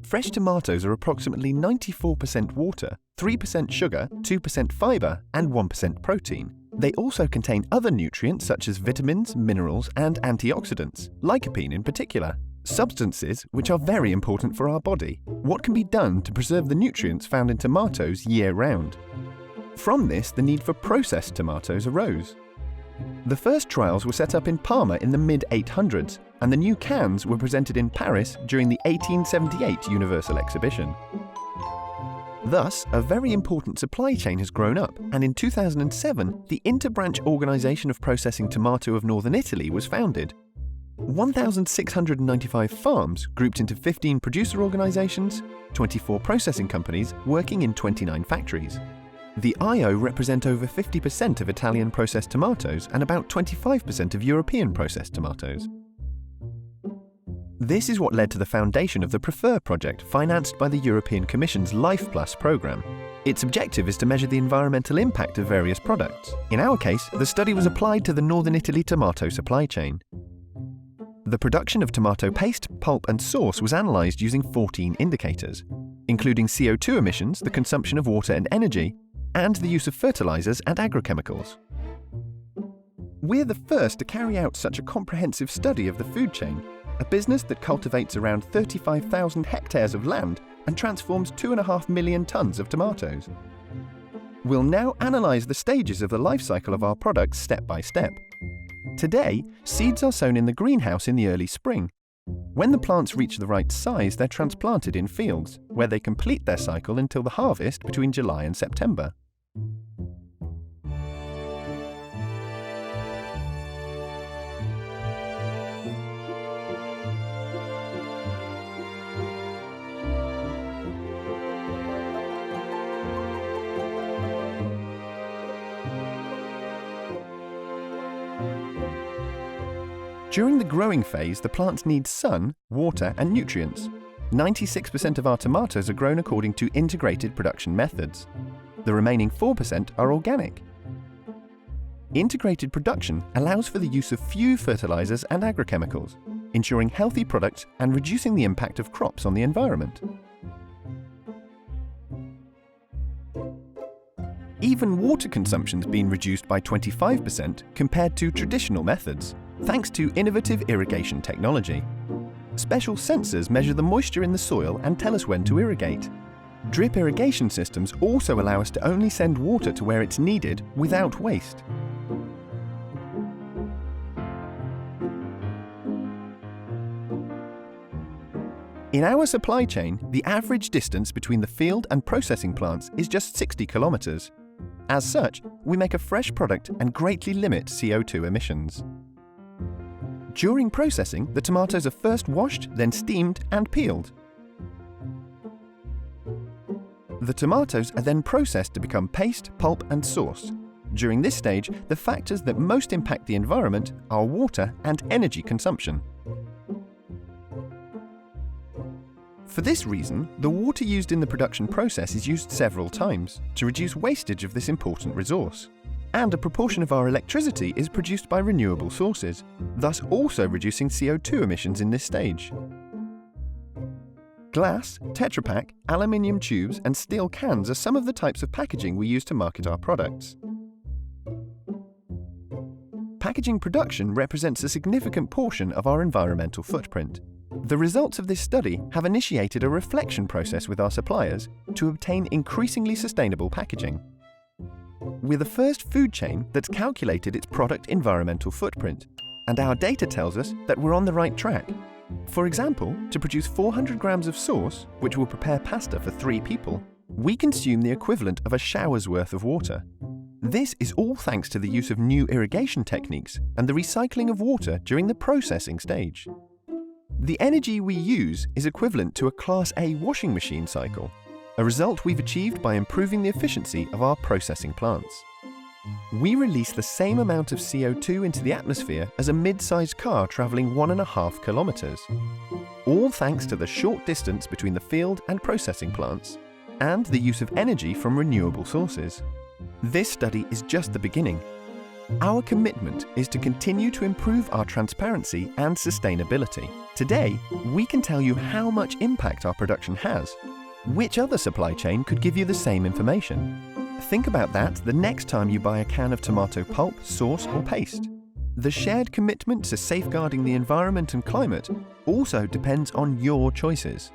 Fresh tomatoes are approximately 94% water, 3% sugar, 2% fibre, and 1% protein. They also contain other nutrients such as vitamins, minerals, and antioxidants, lycopene in particular, substances which are very important for our body. What can be done to preserve the nutrients found in tomatoes year-round? From this, the need for processed tomatoes arose. The first trials were set up in Parma in the mid-800s, and the new cans were presented in Paris during the 1878 Universal Exhibition. Thus, a very important supply chain has grown up, and in 2007, the Interbranch Organization of Processing Tomato of Northern Italy was founded. 1,695 farms grouped into 15 producer organizations, 24 processing companies working in 29 factories. The IO represent over 50% of Italian processed tomatoes and about 25% of European processed tomatoes. This is what led to the foundation of the Prefer project, financed by the European Commission's Life Plus programme. Its objective is to measure the environmental impact of various products. In our case, the study was applied to the Northern Italy tomato supply chain. The production of tomato paste, pulp and sauce was analysed using 14 indicators, including CO2 emissions, the consumption of water and energy, and the use of fertilisers and agrochemicals. We're the first to carry out such a comprehensive study of the food chain, a business that cultivates around 35,000 hectares of land and transforms 2.5 million tonnes of tomatoes. We'll now analyse the stages of the life cycle of our products step by step. Today, seeds are sown in the greenhouse in the early spring. When the plants reach the right size, they're transplanted in fields, where they complete their cycle until the harvest between July and September. During the growing phase, the plants need sun, water and nutrients. 96% of our tomatoes are grown according to integrated production methods. The remaining 4% are organic. Integrated production allows for the use of few fertilizers and agrochemicals, ensuring healthy products and reducing the impact of crops on the environment. Even water consumption's been reduced by 25% compared to traditional methods, thanks to innovative irrigation technology. Special sensors measure the moisture in the soil and tell us when to irrigate. Drip irrigation systems also allow us to only send water to where it's needed without waste. In our supply chain, the average distance between the field and processing plants is just 60 kilometers. As such, we make a fresh product and greatly limit CO2 emissions. During processing, the tomatoes are first washed, then steamed and peeled. The tomatoes are then processed to become paste, pulp and sauce. During this stage, the factors that most impact the environment are water and energy consumption. For this reason, the water used in the production process is used several times to reduce wastage of this important resource. And a proportion of our electricity is produced by renewable sources, thus also reducing CO2 emissions in this stage. Glass, Tetra Pak, aluminium tubes and steel cans are some of the types of packaging we use to market our products. Packaging production represents a significant portion of our environmental footprint. The results of this study have initiated a reflection process with our suppliers to obtain increasingly sustainable packaging. We're the first food chain that's calculated its product environmental footprint, and our data tells us that we're on the right track. For example, to produce 400 grams of sauce, which will prepare pasta for 3 people, we consume the equivalent of a shower's worth of water. This is all thanks to the use of new irrigation techniques and the recycling of water during the processing stage. The energy we use is equivalent to a Class A washing machine cycle, a result we've achieved by improving the efficiency of our processing plants. We release the same amount of CO2 into the atmosphere as a mid-sized car travelling 1.5 kilometres, all thanks to the short distance between the field and processing plants, and the use of energy from renewable sources. This study is just the beginning. Our commitment is to continue to improve our transparency and sustainability. Today, we can tell you how much impact our production has. Which other supply chain could give you the same information? Think about that the next time you buy a can of tomato pulp, sauce, or paste. The shared commitment to safeguarding the environment and climate also depends on your choices.